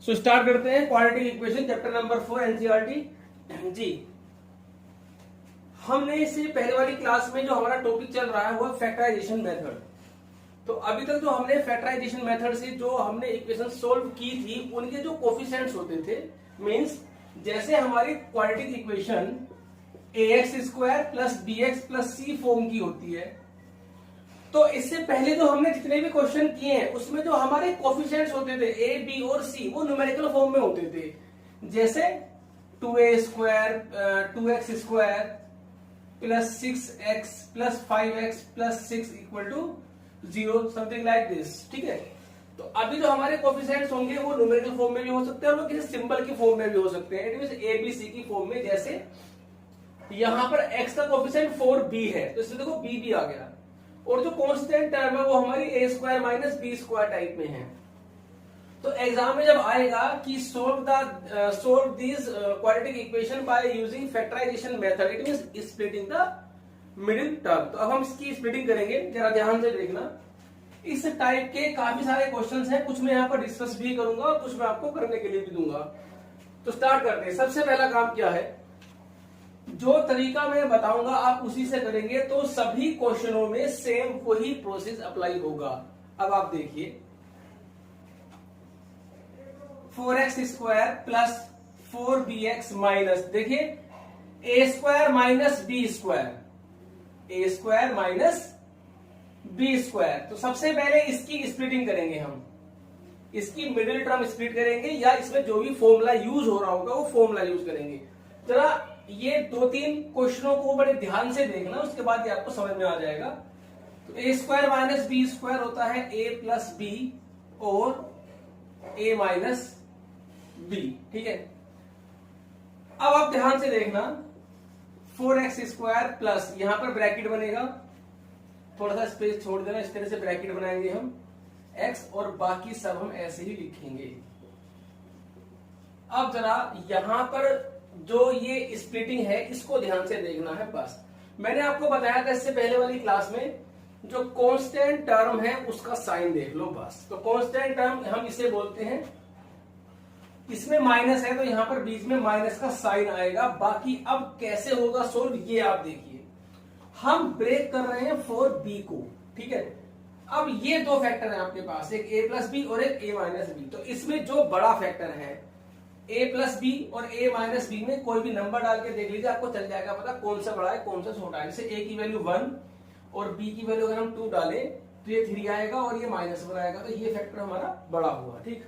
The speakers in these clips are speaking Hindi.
सो स्टार्ट करते हैं quadratic equation chapter number 4 NCERT ji. हमने इससे पहले वाली क्लास में जो हमारा टॉपिक चल रहा है वो फैक्टराइजेशन मेथड। तो अभी तक जो हमने फैक्टराइजेशन मेथड से जो हमने इक्वेशन सोल्व की थी उनके जो कोफिशिएंट्स होते थे, मींस जैसे हमारी quadratic equation ax² plus bx plus c form की होती है, तो इससे पहले जो हमने जितने भी क्वेश्चन किए हैं उसमें जो हमारे कोफिशिएंट्स होते थे a, b और c वो न्यूमेरिकल फॉर्म में होते थे। जैसे 2a² 2x² plus 6x plus 5x plus 6 equal to 0, something like this. ठीक है, तो अभी जो हमारे कोफिशिएंट्स होंगे वो न्यूमेरिकल फॉर्म में भी हो सकते हैं और वो किसी सिंबल की फॉर्म में भी हो सकते हैं, it means a b c की फॉर्म में। जैसे यहां पर x का कोफिशिएंट 4b है तो इसमें देखो b भी आ गया, और जो कांस्टेंट टर्म है वो हमारी a² माइनस b² टाइप में है। तो एग्जाम में जब आएगा कि solve this quadratic equation by using factorisation method, it means splitting the middle term. तो अब हम इसकी स्प्लिटिंग करेंगे, जरा ध्यान से देखना। इस टाइप के काफी सारे क्वेश्चंस हैं, कुछ मैं यहाँ पर डिस्कस भी करूंगा और कुछ मैं आपको करने के लिए भी दूंगा। तो स्टार्ट करते हैं। सबसे पहला काम क्या है, जो तरीका मैं बताऊंगा आप उसी से करेंगे तो सभी क्वेश्चनों में सेम वही प्रोसेस अप्लाई होगा। अब आप देखिए 4x² प्लस 4bx माइनस, देखिए a² minus b², a² minus b²। तो सबसे पहले इसकी स्प्लिटिंग करेंगे हम, इसकी मिडिल टर्म स्प्लिट करेंगे या इसमें जो भी फॉर्मूला यूज हो रहा होगा वो फॉर्मूला यूज करेंगे। जरा ये 2-3 क्वेश्चनों को बड़े ध्यान से देखना, उसके बाद ये आपको समझ में आ जाएगा। तो a² माइनस b² होता है a प्लस b और a माइनस b। ठीक है, अब आप ध्यान से देखना 4x² प्लस, यहां पर ब्रैकेट बनेगा, थोड़ा सा स्पेस छोड़ देना, इस तरह से ब्रैकेट बनाएंगे हम x और बाकी सब हम ऐसे ही लिखेंगे। अब जरा यहां पर जो ये स्प्लिटिंग है इसको ध्यान से देखना है। बस मैंने आपको बताया था इससे पहले वाली क्लास में, जो कांस्टेंट टर्म है उसका साइन देख लो बस। तो कांस्टेंट टर्म हम इसे बोलते हैं, इसमें माइनस है तो यहां पर बीच में माइनस का साइन आएगा। बाकी अब कैसे होगा सोल्व ये आप देखिए। हम ब्रेक कर रहे हैं 4b को, ठीक है। अब ये दो फैक्टर है आपके पास, एक a प्लस बी और एक a माइनस बी। तो इसमें जो बड़ा फैक्टर है a प्लस बी और a माइनस बी में कोई भी नंबर डाल के देख लीजिए, आपको चल जाएगा पता कौन सा बड़ा है कौन सा छोटा है। जैसे a की वैल्यू 1 और b की वैल्यू अगर हम 2 डालें तो ये 3 आएगा और ये -1 आएगा, तो ये फैक्टर हमारा बड़ा हुआ। ठीक,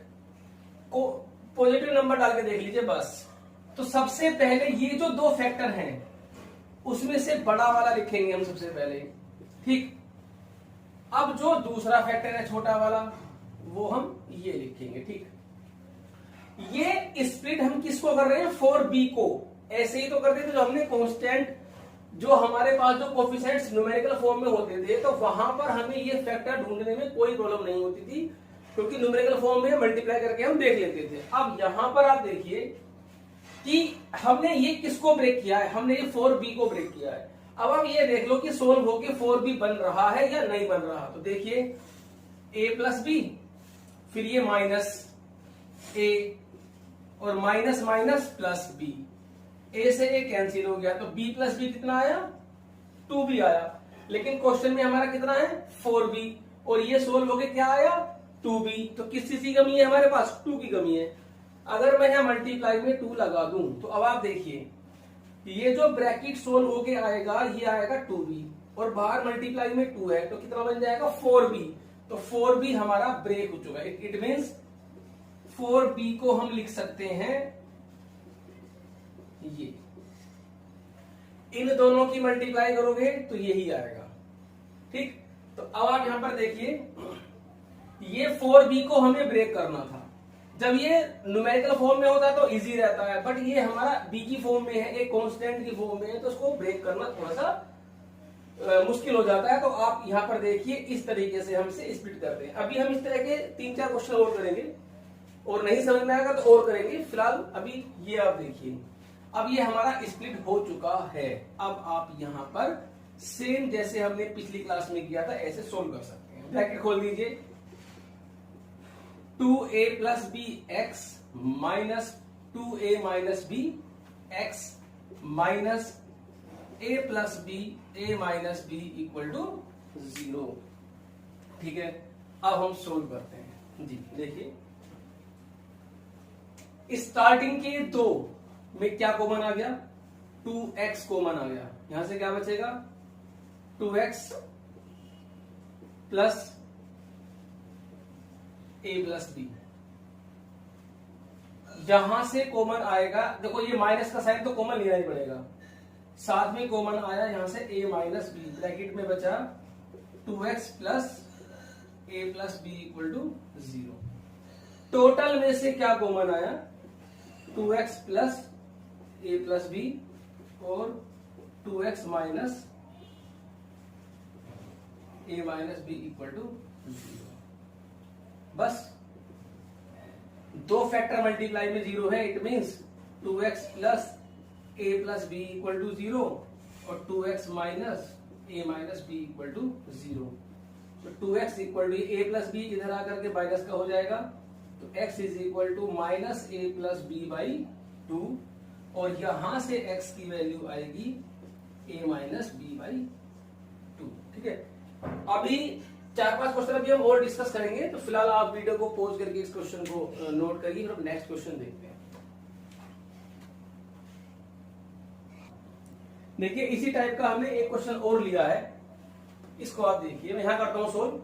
को पॉजिटिव नंबर डाल के देख लीजिए बस। तो सबसे पहले ये जो दो फैक्टर हैं उसमें से बड़ा वाला लिखेंगे हम सबसे पहले। ठीक, अब जो दूसरा फैक्टर है छोटा वाला वो हम ये लिखेंगे। ठीक, ये स्प्लिट हम किसको कर रहे हैं, 4b को। ऐसे ही तो करते थे जो हमने कांस्टेंट, जो हमारे पास जो कोफिशिएंट्स न्यूमेरिकल फॉर्म में होते थे तो वहां पर हमें ये फैक्टर ढूंढने में कोई प्रॉब्लम नहीं होती थी, क्योंकि न्यूमेरिकल फॉर्म में मल्टीप्लाई करके हम देख लेते थे। अब यहां पर आप देखिए कि हमने ये किसको ब्रेक किया है, हमने ये 4b को ब्रेक किया है। अब आप ये देख लो कि सोल्व होके 4b बन रहा है या नहीं बन रहा। तो देखिए a प्लस बी, फिर ये माइनस a और minus minus plus b, a से a कैंसिल हो गया तो b प्लस b कितना आया, 2b आया। लेकिन क्वेश्चन में हमारा कितना है, 4b, और ये सोल्व होके क्या आया, 2b। तो किस चीज की कमी है हमारे पास, 2 की कमी है। अगर मैं यहां मल्टीप्लाई में 2 लगा दूं तो अब आप देखिए ये जो ब्रैकेट सोल्व होके आएगा ये आएगा 2b और बाहर मल्टीप्लाई में 2 है तो कितना बन जाएगा, 4b। तो 4b हमारा ब्रेक हो चुका है। इट मींस 4b को हम लिख सकते हैं ये, इन दोनों की मल्टीप्लाई करोगे तो यही आएगा। ठीक, तो अब आप यहां पर देखिए ये 4b को हमें ब्रेक करना था। जब ये न्यूमेरिकल फॉर्म में होता है तो इजी रहता है, बट ये हमारा b की फॉर्म में है, एक कांस्टेंट की फॉर्म में है, तो उसको ब्रेक करना थोड़ा सा मुश्किल हो जाता है। तो आप यहां पर देखिए इस तरीके से हम इसे स्प्लिट करते हैं। अभी हम इस तरह के 3-4 क्वेश्चन और करेंगे और नहीं समझ में आएगा तो और करेंगे। फिलहाल अभी ये आप देखिए, अब ये हमारा स्प्लिट हो चुका है। अब आप यहां पर सेम जैसे हमने पिछली क्लास में किया था ऐसे सोल्व कर सकते हैं। ब्रैकेट खोल दीजिए, 2a plus b x minus 2a minus b x minus a plus b a minus b equal to 0। ठीक है, अब हम सोल्व करते हैं जी। देखिए स्टार्टिंग के दो में क्या कॉमन आ गया, 2x कॉमन आ गया, यहां से क्या बचेगा 2x plus a plus B. जहां से कॉमन आएगा, देखो ये माइनस का साइन तो कॉमन लेना ही पड़ेगा, साथ में कॉमन आया यहां से a माइनस बी, ब्रैकेट में बचा 2x plus a plus b equal to 0। Total में से क्या कॉमन आया 2x plus a plus b और 2x minus a minus b equal to 0। बस दो फैक्टर मल्टीप्लाई में 0 है, it means 2x plus a plus b equal to 0 और 2x minus a minus b equal to 0। तो 2x equal to a plus b इधर आकर के माइनस का हो जाएगा, तो x is equal to minus a plus b by 2 और यहां से x की वैल्यू आएगी a माइनस बी बाई 2। ठीक है, अभी 4-5 क्वेश्चन अभी हम और डिस्कस करेंगे, तो फिलहाल आप वीडियो को पॉज करके इस क्वेश्चन को नोट करिए और नेक्स्ट क्वेश्चन देखते हैं। देखिए इसी टाइप का हमने एक क्वेश्चन और लिया है, इसको आप देखिए, मैं यहां करता हूं solve.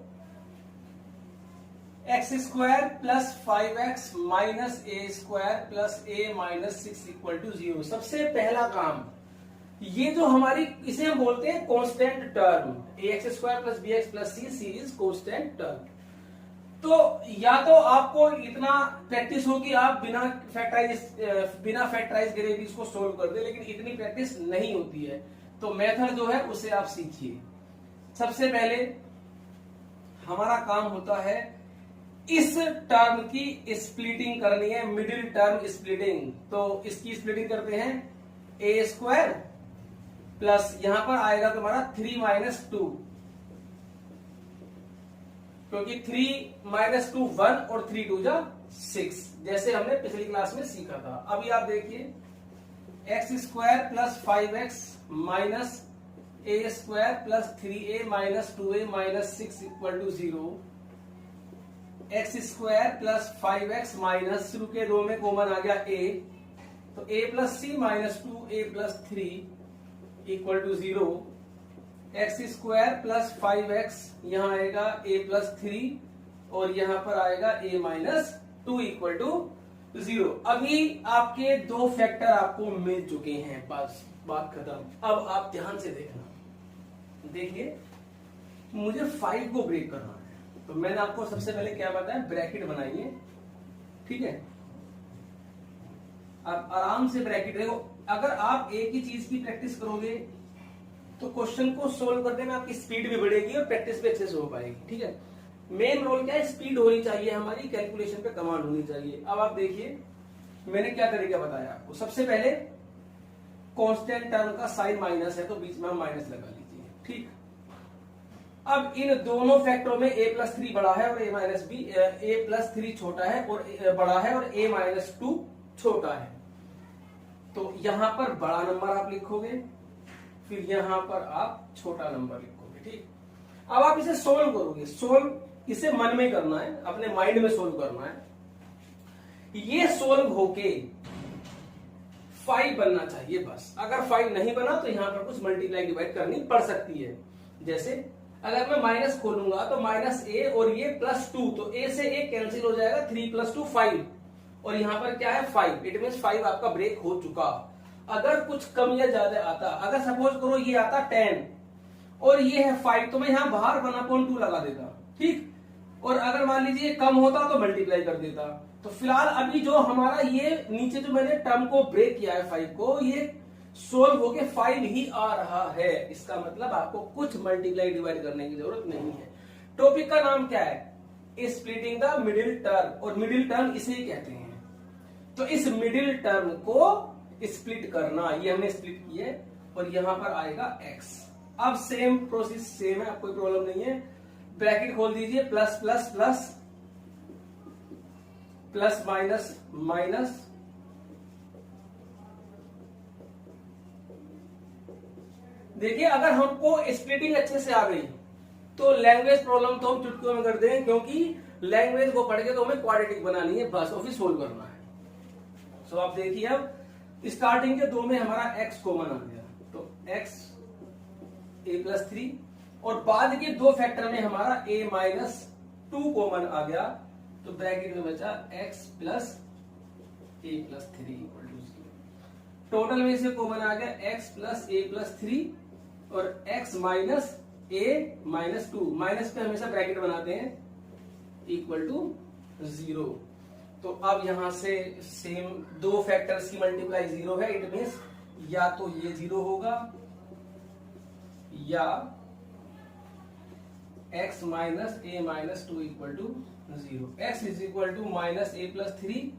X square plus 5x minus a square plus a minus 6 equal to 0। सबसे पहला काम, ये जो हमारी इसे हम बोलते हैं constant term, ax square plus bx plus c is constant term. तो या तो आपको इतना प्रैक्टिस हो कि आप बिना फैक्टराइज करे भी इसको सोल्व कर दे, लेकिन इतनी प्रैक्टिस नहीं होती है, तो मेथड जो है उसे आप सीखिए। सबसे पहले हमारा काम होता है इस टर्म की स्प्लिटिंग करनी है, मिडिल टर्म स्प्लिटिंग। तो इसकी स्प्लिटिंग करते हैं, ए स्क्वायर प्लस यहां पर आएगा तुम्हारा 3 माइनस 2, क्योंकि 3 माइनस 2 1 और 3 2 जा 6, जैसे हमने पिछली क्लास में सीखा था। अभी आप देखिए x square plus 5x minus a square plus 3a minus 2a minus 6 equal to 0। X square plus 5x minus शुरू के दो में कॉमन आ गया a, तो a plus c minus 2a plus 3 equal to 0। X square plus 5x यहां आएगा a प्लस 3 और यहां पर आएगा a माइनस 2 इक्वल टू 0। अभी आपके दो फैक्टर आपको मिल चुके हैं, बस बात खत्म। अब आप ध्यान से देखना, देखिए मुझे 5 को ब्रेक करना है, तो मैंने आपको सबसे पहले क्या बताया, ब्रैकेट बनाइए। ठीक है, आप आराम से ब्रैकेट, देखो अगर आप एक ही चीज की प्रैक्टिस करोगे तो क्वेश्चन को सोल्व करने में आपकी स्पीड भी बढ़ेगी और प्रैक्टिस भी अच्छे से हो पाएगी। ठीक है, मेन रोल क्या है, स्पीड होनी चाहिए हमारी, कैलकुलेशन पे कमांड होनी चाहिए। अब आप देखिए मैंने क्या तरीका बताया आपको। सबसे पहले कांस्टेंट टर्म का साइन माइनस है, तो बीच में हम माइनस लगा लीजिए। ठीक, अब इन दोनों फैक्टरों में a प्लस 3 बड़ा है और a minus b, a plus 3 छोटा है और बड़ा है और a माइनस 2 छोटा है, तो यहां पर बड़ा नंबर आप लिखोगे, फिर यहां पर आप छोटा नंबर लिखोगे। ठीक, अब आप इसे सोल्व करोगे, सोल्व इसे मन में करना है, अपने माइंड में सोल्व करना है। ये सोल्व होके 5 बनना चाहिए बस। अगर 5 नहीं बना तो यहां पर कुछ मल्टीप्लाई डिवाइड करनी पड़ सकती है। जैसे अगर मैं माइनस खोलूंगा तो माइनस ए और ये प्लस 2, तो ए से ए कैंसिल हो जाएगा, 3 प्लस 2 5 और यहां पर क्या है 5, इट मीन 5 आपका ब्रेक हो चुका। अगर कुछ कम या ज्यादा आता, अगर सपोज करो ये आता 10 और ये है 5, तो मैं यहां बाहर 1/2 लगा देता। ठीक, और अगर मान लीजिए कम होता तो मल्टीप्लाई कर देता। तो फिलहाल अभी जो हमारा ये नीचे जो मैंने टर्म को ब्रेक किया है 5 को, ये सोल्व होके 5 ही आ रहा है। इसका मतलब आपको कुछ मल्टीप्लाई डिवाइड करने की जरूरत नहीं है। टॉपिक का नाम क्या है, स्प्लिटिंग द मिडिल टर्म, और मिडिल टर्म इसे ही कहते हैं। तो इस मिडिल टर्म को स्प्लिट करना, ये हमने स्प्लिट किया है और यहां पर आएगा x। अब सेम प्रोसेस सेम है, कोई प्रॉब्लम नहीं है। ब्रैकेट खोल दीजिए, plus plus plus plus minus minus, देखिए अगर हमको स्प्लिटिंग अच्छे से आ गई तो लैंग्वेज प्रॉब्लम तो हम चुटकियों में कर देंगे, क्योंकि लैंग्वेज को पढ़ के तो हमें क्वाड्रेटिक बनानी है बस, और फिर सोल्व करना है। सो आप देखिए अब स्टार्टिंग के दो में हमारा x कॉमन आ गया, तो x a प्लस 3, और बाद के दो फैक्टर में हमारा a माइनस 2 कॉमन आ गया, तो ब्रैकेट में बचा x plus a plus 3 equal to 0। Total में से कॉमन आ गया x प्लस a प्लस 3 और x minus a minus 2, minus पे हमेशा ब्रैकेट बनाते हैं, इक्वल टू 0। तो अब यहां से सेम दो फैक्टर्स की मल्टीप्लाई 0 है, इट मीन्स या तो ये 0 होगा या x minus a minus 2 equal to 0। x is equal to minus a plus 3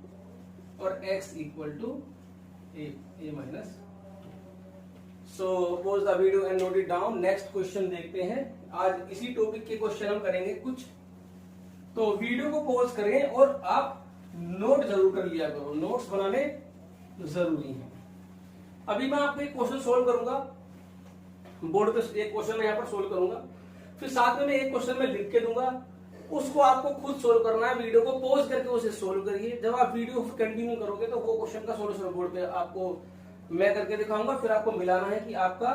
और x equal to a minus. So pause the video and note it down. Next question देखते हैं। आज इसी टॉपिक के क्वेश्चन हम करेंगे कुछ, तो वीडियो को पॉज करें और आप नोट जरूर कर लिया करो, नोट्स बनाने जरूरी है। अभी मैं आपको एक क्वेश्चन सोल्व करूंगा बोर्ड पे, एक क्वेश्चन मैं यहाँ पर सोल्व करूंगा, फिर साथ में मैं एक क्वेश्चन में लिख के दूंगा, उसको आपको खुद सोल्व करना है। वीडियो को पॉज करके उसे सोल्व करिए। जब आप वीडियो कंटिन्यू करोगे तो वो क्वेश्चन का सोल्यूशन बोर्ड पे आपको मैं करके दिखाऊंगा, फिर आपको मिलाना है कि आपका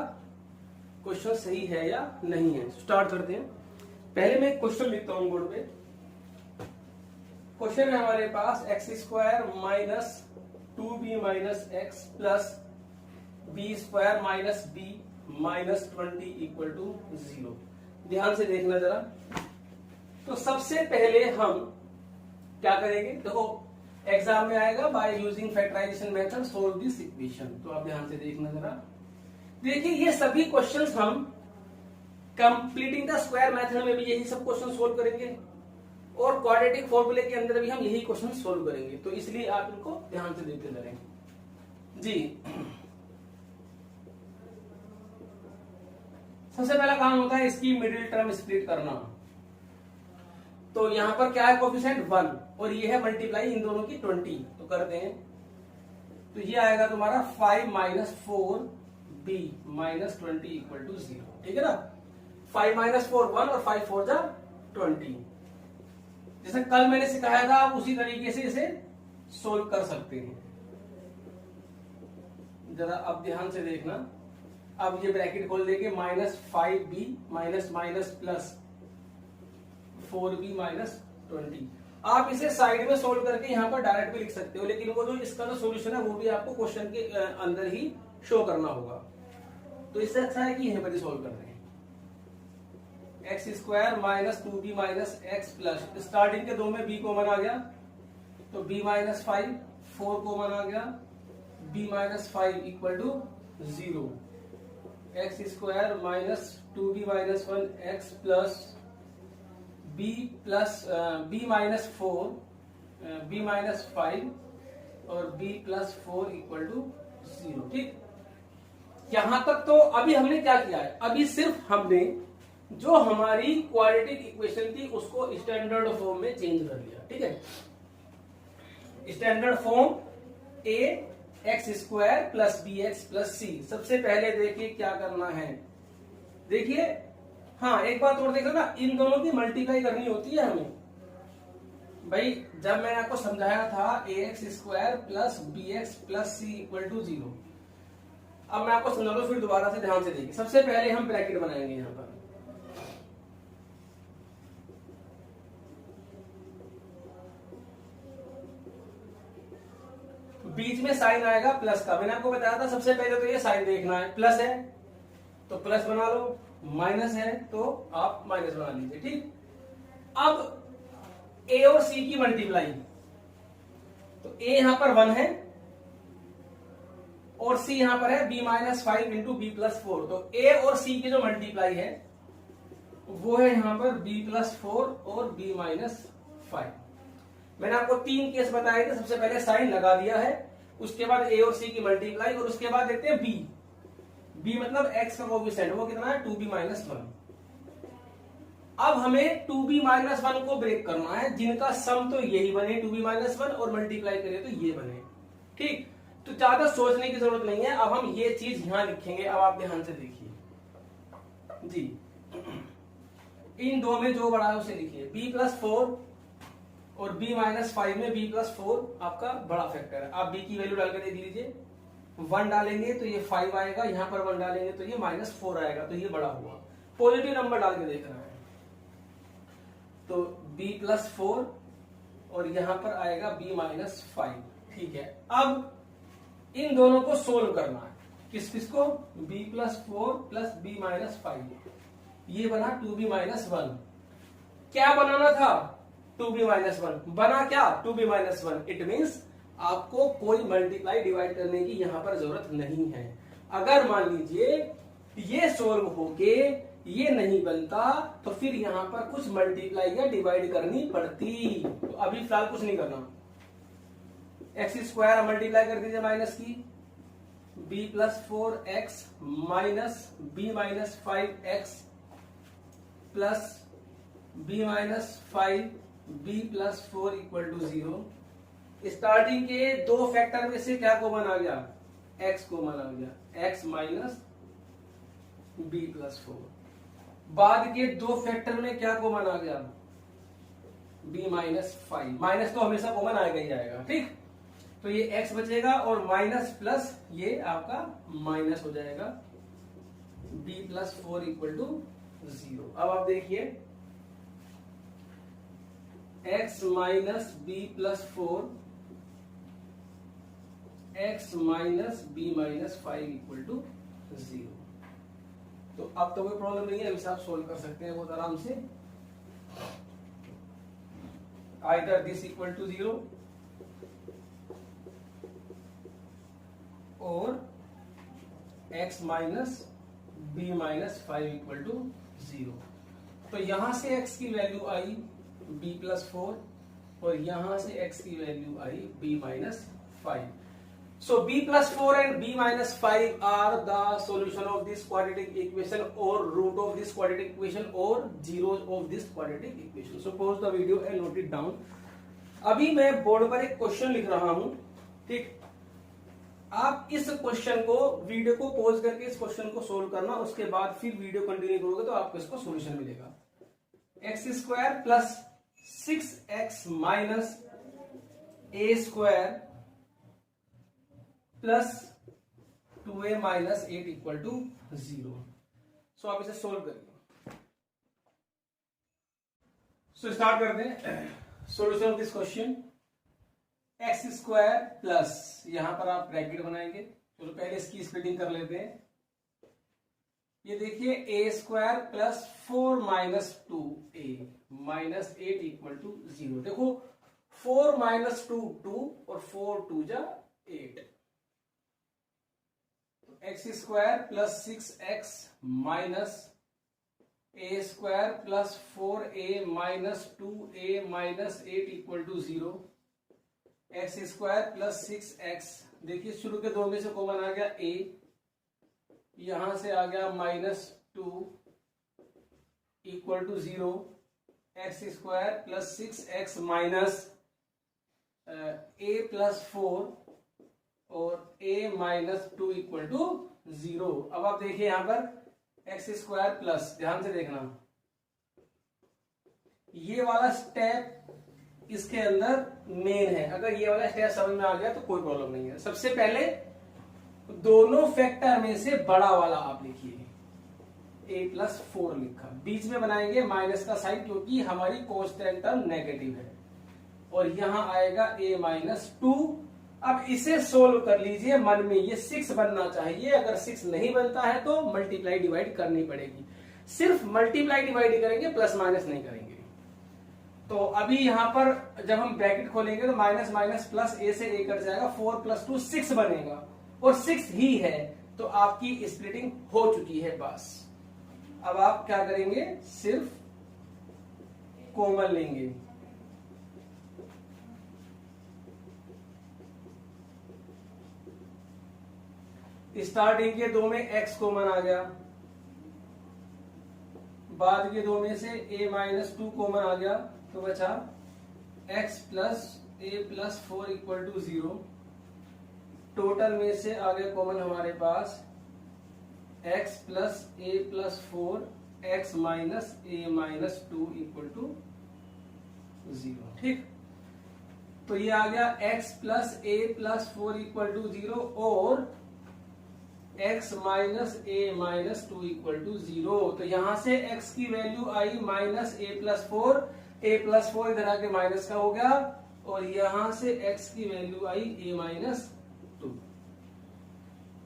क्वेश्चन सही है या नहीं है। स्टार्ट करते हैं। पहले मैं एक क्वेश्चन लिखता हूं बोर्ड पे। क्वेश्चन है हमारे पास x square minus 2b minus x plus b square minus b minus 20 equal to 0। ध्यान से देखना जरा। तो सबसे पहले हम क्या करेंगे, देखो एग्जाम में आएगा by using factorisation method solve this equation. तो आप ध्यान से देखना जरा। देखिए ये सभी क्वेश्चंस हम कंप्लीटिंग द स्क्वायर मेथड में भी यही सब क्वेश्चन सोल्व करेंगे और क्वाड्रेटिक फॉर्मूले के अंदर भी हम यही क्वेश्चन सोल्व करेंगे, तो इसलिए आप इनको ध्यान से देखते रहेंगे जी। सबसे पहला काम होता है इसकी मिडिल टर्म स्प्लिट करना। तो यहां पर क्या है, कोफिशिएंट 1 और ये है मल्टीप्लाई इन दोनों की 20। तो करते हैं, तो ये आएगा तुम्हारा 5 minus 4b minus 20 equal to 0। ठीक है ना। 5 माइनस 4 1 और 5 4 जा 20। जैसे कल मैंने सिखाया था, आप उसी तरीके से इसे सोल्व कर सकते हैं। जरा अब ध्यान से देखना। अब ये ब्रैकेट खोल देंगे, minus 5b minus minus plus 4b minus 20। आप इसे साइड में सोल्व करके यहाँ पर डायरेक्ट भी लिख सकते हो, लेकिन वो जो इसका जो सोल्यूशन है वो भी आपको क्वेश्चन के अंदर ही शो करना होगा। तो इससे अच्छा है कि यहीं पर ही सोल्व कर रहे हैं। X square minus 2b minus x plus, starting के दो में b कॉमन आ गया, तो b माइनस 5, 4 कॉमन आ गया, b minus 5 equal to 0। X square minus 2b minus 1 x plus b plus b minus 4 b minus 5 और b प्लस 4 इक्वल टू 0। ठीक, यहां तक तो अभी हमने क्या किया है, अभी सिर्फ हमने जो हमारी क्वाड्रेटिक इक्वेशन थी उसको स्टैंडर्ड फॉर्म में चेंज कर लिया। ठीक है, standard form a x square plus b x plus c. सबसे पहले देखिए क्या करना है, देखिए हाँ एक बात और देखो ना, इन दोनों की मल्टीप्लाई करनी होती है हमें। भाई जब मैंने आपको समझाया था a x square plus b x plus c equal to 0, अब मैं आपको समझा दो फिर दोबारा से ध्यान से देखिए। सबसे पहले हम ब्रैकेट बनाएंगे यहां पर, बीच में साइन आएगा प्लस का। मैंने आपको बताया था सबसे पहले तो ये साइन देखना है, प्लस है तो प्लस बना लो, माइनस है तो आप माइनस बना लीजिए। ठीक, अब ए और सी की मल्टीप्लाई, तो ए यहां पर 1 है और सी यहां पर है b minus 5 into b plus 4। तो ए और सी की जो मल्टीप्लाई है वो है यहां पर b प्लस 4 और b माइनस 5। मैंने आपको 3 केस बताए थे। सबसे पहले साइन लगा दिया है, उसके बाद ए और सी की मल्टीप्लाई, और उसके बाद देखते हैं b मतलब x का कोएफिशिएंट, वो कितना है 2b माइनस 1। अब हमें 2b-1 को ब्रेक करना है, जिनका सम तो यही बने 2b-1 और मल्टीप्लाई करें तो ये बने। ठीक, तो ज्यादा सोचने की जरूरत नहीं है। अब हम ये चीज यहां लिखेंगे। अब आप ध्यान से देखिए जी, इन दो में जो बड़ा है उसे लिखिए। b+4 और b-5 में b+4 आपका बड़ा फैक्टर है। आप b की वैल्यू डाल के देख लीजिए। 1 डालेंगे तो ये 5 आएगा, यहां पर 1 डालेंगे तो ये -4 आएगा, तो ये बड़ा हुआ। पॉजिटिव नंबर डाल के देखना है, तो b+4 और यहां पर आएगा b-5। ठीक है, अब इन दोनों को सोल्व करना है। किस किस को? b+4 plus b-5। ये बना 2b-1। क्या बनाना था? 2b-1 बना क्या? 2b-1। इट मींस आपको कोई मल्टीप्लाई डिवाइड करने की यहां पर जरूरत नहीं है। अगर मान लीजिए ये सोल्व होके ये नहीं बनता तो फिर यहां पर कुछ मल्टीप्लाई या डिवाइड करनी पड़ती। तो अभी फिलहाल कुछ नहीं करना। x² मल्टीप्लाई कर दीजिए माइनस की, b+4x minus b-5x plus b-5 b+4 equal to 0। Starting के दो फैक्टर में से क्या कॉमन आ गया? x कॉमन आ गया, x माइनस b+4। बाद के दो फैक्टर में क्या कॉमन आ गया? b-5। माइनस तो हमेशा कॉमन आएगा ही आएगा। ठीक, तो ये x बचेगा और माइनस प्लस ये आपका माइनस हो जाएगा, b+4 इक्वल टू 0। अब आप देखिए x minus b+4 x minus b-5 equal to 0। तो अब तो कोई प्रॉब्लम नहीं है, अभी आप सोल्व कर सकते हैं बहुत आराम से। आइदर दिस इक्वल टू 0 और x minus b-5 equal to 0। तो यहां से x की वैल्यू आई b+4 और यहां से x की value I b-5। So b+4 and b-5 are the solution of this quadratic equation or root of this quadratic equation or zeros of this quadratic equation. So pause the video and note it down. अभी मैं बोर्ड पर एक क्वेश्चन लिख रहा हूं। ठीक, आप इस क्वेश्चन को, वीडियो को पॉज करके इस क्वेश्चन को सोल्व करना, उसके बाद फिर वीडियो कंटिन्यू करोगे तो आपको इसको सॉल्यूशन मिलेगा। x² plus 6x minus a² plus 2a minus 8 equal to 0। So आप इसे सोल्व करिए। सो स्टार्ट करते हैं solution of this question. x² plus, यहां पर आप ब्रैकेट बनाएंगे। चलो पहले इसकी स्प्लिटिंग कर लेते हैं। ये देखिए a² plus 4 minus 2a minus 8 equal to 0। देखो 4 माइनस 2 2 और 4 2 जा 8। x² plus 6x minus a² plus 4a minus 2a minus 8 equal to 0। x² plus 6x, देखिए शुरू के दो में से कॉमन आ गया a, यहां से आ गया -2 equal to 0। x² plus 6x minus a plus 4 और a माइनस 2 इक्वल टू 0। अब आप देखिए यहां पर x² प्लस, ध्यान से देखना, ये वाला स्टेप इसके अंदर मेन है। अगर ये वाला स्टेप समझ में आ गया तो कोई प्रॉब्लम नहीं है। सबसे पहले दोनों फैक्टर में से बड़ा वाला आप लिखिए, a+4 लिखा, बीच में बनाएंगे माइनस का साइन क्योंकि हमारी कांस्टेंट टर्म नेगेटिव है, और यहां आएगा a-2। अब इसे सोल्व कर लीजिए मन में, ये 6 बनना चाहिए। अगर 6 नहीं बनता है तो मल्टीप्लाई डिवाइड करनी पड़ेगी। सिर्फ मल्टीप्लाई डिवाइड करेंगे, प्लस माइनस नहीं करेंगे। तो अभी यहां पर जब हम ब्रैकेट खोलेंगे तो माइनस माइनस प्लस a से a कट जाएगा, 4 + 2 6 बनेगा और 6 ही है, तो आपकी स्प्लिटिंग हो चुकी है। बस अब आप क्या करेंगे, सिर्फ कॉमन लेंगे। स्टार्टिंग के दो में x कॉमन आ गया, बाद के दो में से a माइनस 2 कॉमन आ गया तो बचा x plus a plus 4 equal to 0। Total में से आ गया कॉमन हमारे पास x plus a plus 4 x minus a minus 2 equal to 0। ठीक, तो ये आ गया x plus a plus 4 equal to 0 और x minus a minus 2 equal to 0। तो यहां से x की वैल्यू आई minus a plus 4, a plus 4 इधर आके माइनस का हो गया और यहां से x की वैल्यू आई a माइनस 2।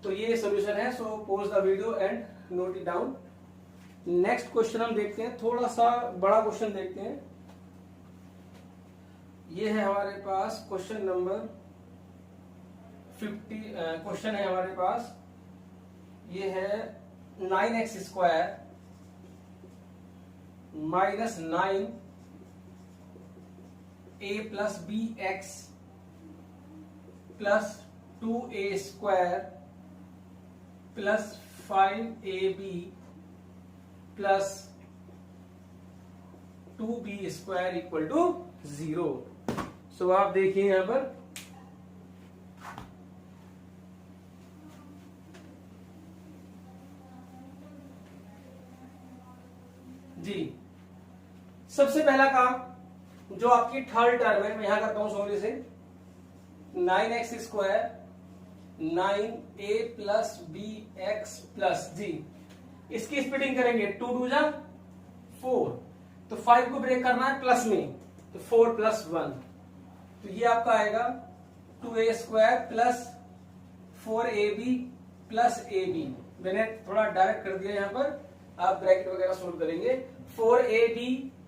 तो ये सॉल्यूशन है। So pause the video and note it down. Next question हम देखते हैं, थोड़ा सा बड़ा क्वेश्चन देखते हैं। ये है हमारे पास क्वेश्चन नंबर 50। क्वेश्चन है हमारे पास, ये है 9x square minus 9 a plus b x plus 2a square plus 5ab plus 2b square equal to 0। So आप देखिए यहां पर जी, सबसे पहला काम जो आपकी थर्ड टर्म है, मैं यहां करता हूं solution. 9x square 9a plus b x plus g, इसकी स्प्लिटिंग करेंगे 2 2 जा 4, तो 5 को ब्रेक करना है प्लस में, तो 4 प्लस 1, तो ये आपका आएगा 2a square plus 4ab plus ab। मैंने थोड़ा डायरेक्ट कर दिया यहां पर, आप ब्रैकेट वगैरह सोल्व करेंगे। 4ab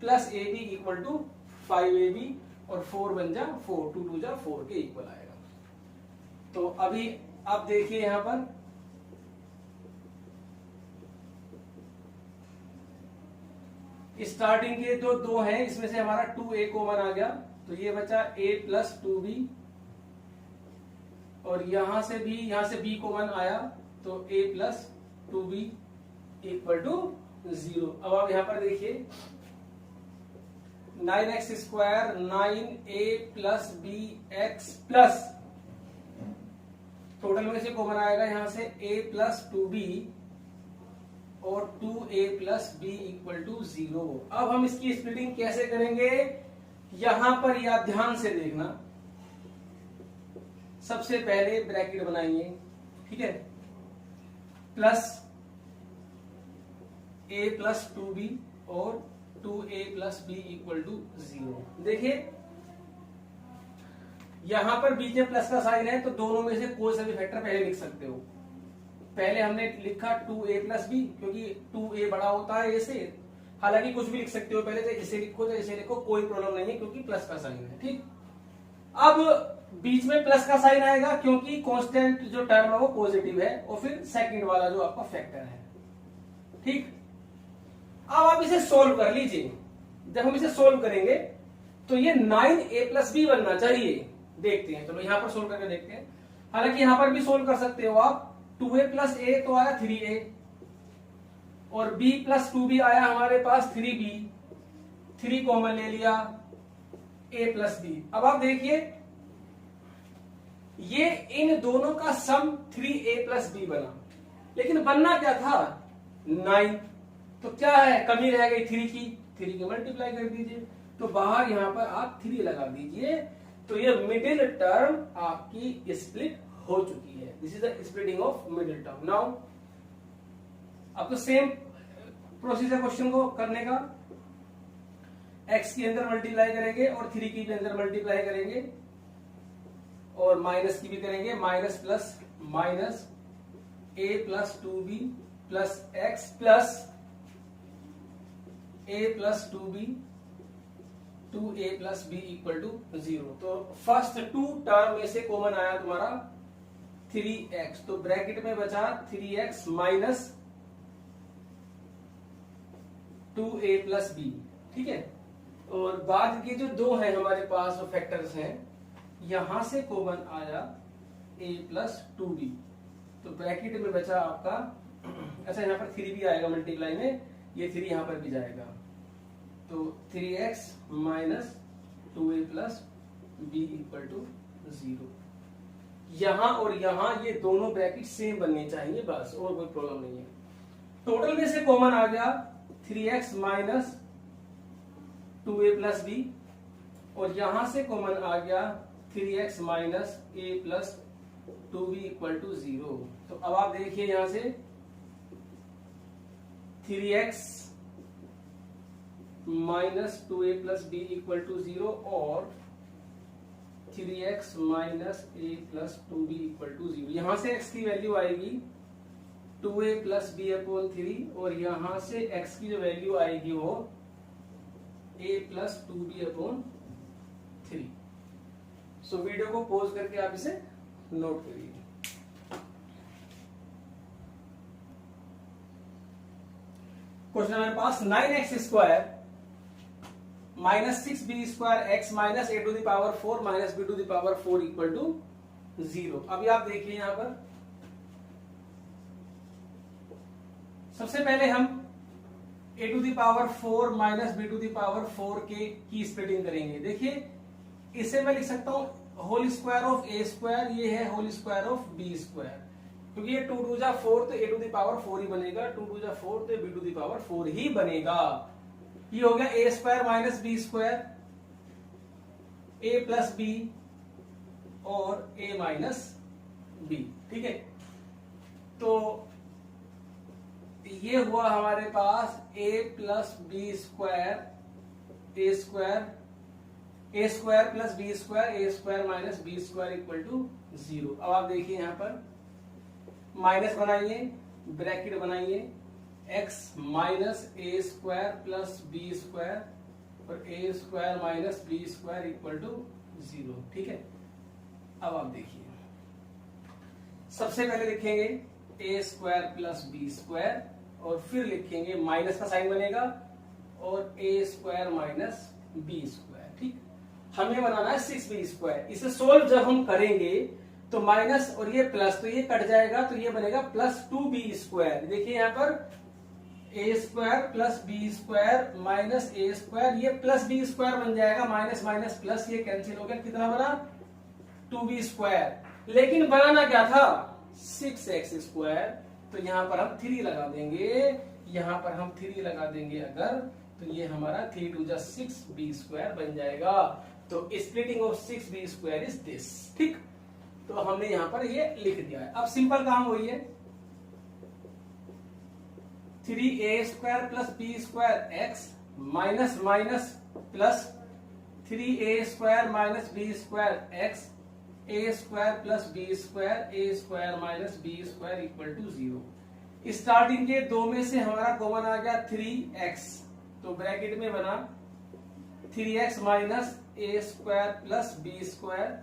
plus ab equal to 5ab और 4 बन जा 4, 2 2 जा 4 के इक्वल आएगा। तो अभी आप देखिए यहां पर स्टार्टिंग के जो दो हैं इसमें से हमारा 2a कॉमन आ गया, तो ये बचा a प्लस 2b और यहां से b कॉमन आया तो a plus 2b equal to 0। अब आप यहां पर देखिए 9x square 9a plus b x plus, total में से कॉमन आएगा यहां से a प्लस 2b और 2a plus b equal to 0। अब हम इसकी स्प्लिटिंग कैसे करेंगे, यहां पर या ध्यान से देखना। सबसे पहले ब्रैकेट बनाएंगे, ठीक है, प्लस a प्लस 2b और 2a plus b equal to 0। देखिए यहां पर बीच में प्लस का साइन है, तो दोनों में से कोई सा भी फैक्टर पहले लिख सकते हो। पहले हमने लिखा 2a प्लस b, क्योंकि 2a बड़ा होता है a से, हालांकि कुछ भी लिख सकते हो, पहले इसे लिखो तो इसे लिखो, कोई प्रॉब्लम नहीं है क्योंकि प्लस का साइन है। ठीक, अब बीच में प्लस का साइन आएगा क्योंकि कांस्टेंट जो टर्म है वो पॉजिटिव है, और फिर सेकंड वाला जो आपका फैक्टर है। ठीक, अब आप इसे सोल्व कर लीजिए। जब हम इसे सोल्व करेंगे तो ये 9a प्लस बी बनना चाहिए। देखते हैं, चलो यहां पर सोल्व करके देखते हैं। हालांकि यहां पर भी सोल्व कर सकते हो आप। 2a प्लस a तो आया 3a और b प्लस 2b आया हमारे पास 3b, 3 कॉमन ले लिया, a प्लस b। अब आप देखिए ये इन दोनों का सम 3a प्लस b बना, लेकिन बनना क्या था 9, तो क्या है कमी रह गई 3 की मल्टीप्लाई कर दीजिए, तो बाहर यहां पर आप 3 लगा दीजिए, तो ये मिडिल टर्म आपकी स्प्लिट हो चुकी है। This is the splitting of middle term. Now आपको सेम प्रोसीजर क्वेश्चन को करने का, x के अंदर मल्टीप्लाई करेंगे और 3 की भी अंदर मल्टीप्लाई करेंगे और माइनस की भी करेंगे, minus plus minus a plus 2b plus x plus a plus 2b 2a plus b equal to 0। तो फर्स्ट 2 टर्म में से कॉमन आया तुम्हारा 3x, तो ब्रैकेट में बचा 3x minus 2a plus b। ठीक है, और बाद के जो दो हैं हमारे पास जो फैक्टर्स हैं, यहां से कॉमन आया a प्लस 2b, तो ब्रैकेट में बचा आपका, अच्छा यहां पर 3 भी आएगा मल्टीप्लाई में, ये 3 यहां पर भी जाएगा, तो 3x minus 2a plus b equal to 0। यहां और यहां ये दोनों ब्रैकेट सेम बनने चाहिए, बस और कोई प्रॉब्लम नहीं है। टोटल में से कॉमन आ गया 3x minus 2a plus b, और यहां से कॉमन आ गया 3x minus a plus 2b equal to 0। तो अब आप देखिए यहां से 3x minus 2a plus b equal to 0 और 3x minus a plus 2b equal to 0। यहां से x की वैल्यू आएगी 2a प्लस b अपॉन 3, और यहां से x की जो वैल्यू आएगी वो a plus 2b upon 3। So video को पॉज करके आप इसे नोट करिए। क्वेश्चन हमारे पास 9x square minus 6b square x minus a to the power 4 minus b to the power 4 equal to 0। अभी आप देखिए यहां पर सबसे पहले हम a to the power 4 minus b to the power 4 के की स्प्लिटिंग करेंगे। देखिए इसे मैं लिख सकता हूं whole square of a square, ये है whole square of b square, क्योंकि ये 2 टू जा 4 तो a टू द पावर 4 ही बनेगा, 2 टू जा 4 तो b टू द पावर 4 ही बनेगा। ये हो गया a square minus b square, a plus b और a माइनस b, ठीक है। तो ये हुआ हमारे पास a plus b square, a square plus b square, a square minus b square equal to 0। अब आप देखिए यहां पर माइनस बनाइए, ब्रैकेट बनाइए, x minus a square plus b square और a square minus b square equal to 0, ठीक है। अब आप देखिए सबसे पहले लिखेंगे a square plus b square, और फिर लिखेंगे माइनस का साइन बनेगा और a square minus b square, ठीक। हमें बनाना है 6b स्क्वायर। इसे सोल्व जब हम करेंगे तो माइनस और ये प्लस, तो ये कट जाएगा, तो ये बनेगा प्लस 2b स्क्वायर। देखिए यहां पर a square plus b square minus a square, ये प्लस b स्क्वायर बन जाएगा, माइनस माइनस प्लस ये कैंसिल हो गया, कितना बना 2b स्क्वायर। लेकिन बनाना क्या था 6x स्क्वायर, तो यहां पर हम 3 लगा देंगे, यहां पर हम 3 लगा देंगे अगर, तो ये हमारा 3 टू जा 6b स्क्वायर बन जाएगा। तो splitting of 6b square is this, ठीक। तो हमने यहां पर ये लिख दिया है। अब सिंपल काम वही है, 3a square plus b square x minus minus plus 3a square minus b square x, a square plus b square, a square minus b square equal to 0। Starting के दो में से हमारा कॉमन आ गया 3x, तो ब्रैकेट में बना 3x minus a square plus b square,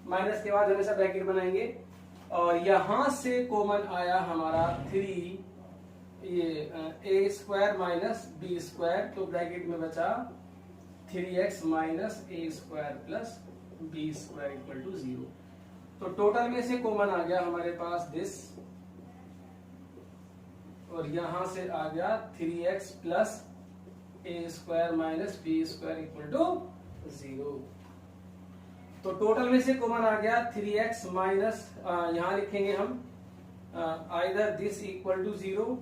minus के बाद हमेशा ब्रैकेट बनाएंगे, और यहां से कॉमन आया हमारा 3 ये a square minus b square, तो ब्रैकेट में बचा 3x minus a square plus b square equal to 0। तो टोटल में से कॉमन आ गया हमारे पास दिस, और यहां से आ गया 3x plus a square minus b square equal to 0। तो टोटल में से कॉमन आ गया 3x माइनस, यहां लिखेंगे हम आइदर दिस इक्वल टू 0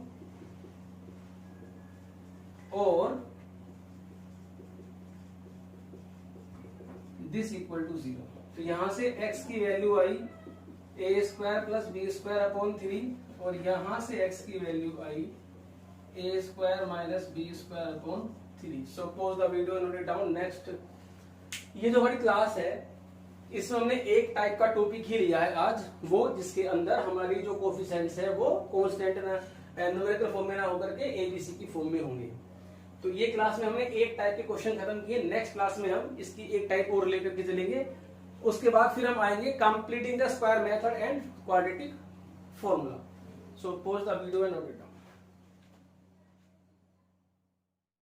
और दिस इक्वल टू 0। तो यहां से x की value I a square plus b square upon 3, और यहां से x की value I a square minus b square upon 3। So pause the video, note it down. Next, ये जो हमारी क्लास है इसमें हमने एक टाइप का टॉपिक ही लिया है आज, वो जिसके अंदर हमारी जो कोफिशिएंट्स है वो कांस्टेंट न्यूमेरिकल फॉर्म में ना होकर के एबीसी की फॉर्म में होंगे। तो ये क्लास में हमने एक टाइप के क्वेश्चन खत्म किए। नेक्स्ट क्लास में हम इसकी एक टाइप और लेकर के चलेंगे। उसके बाद फिर हम आएंगे completing the square method and quadratic formula. So pause the video and note it down.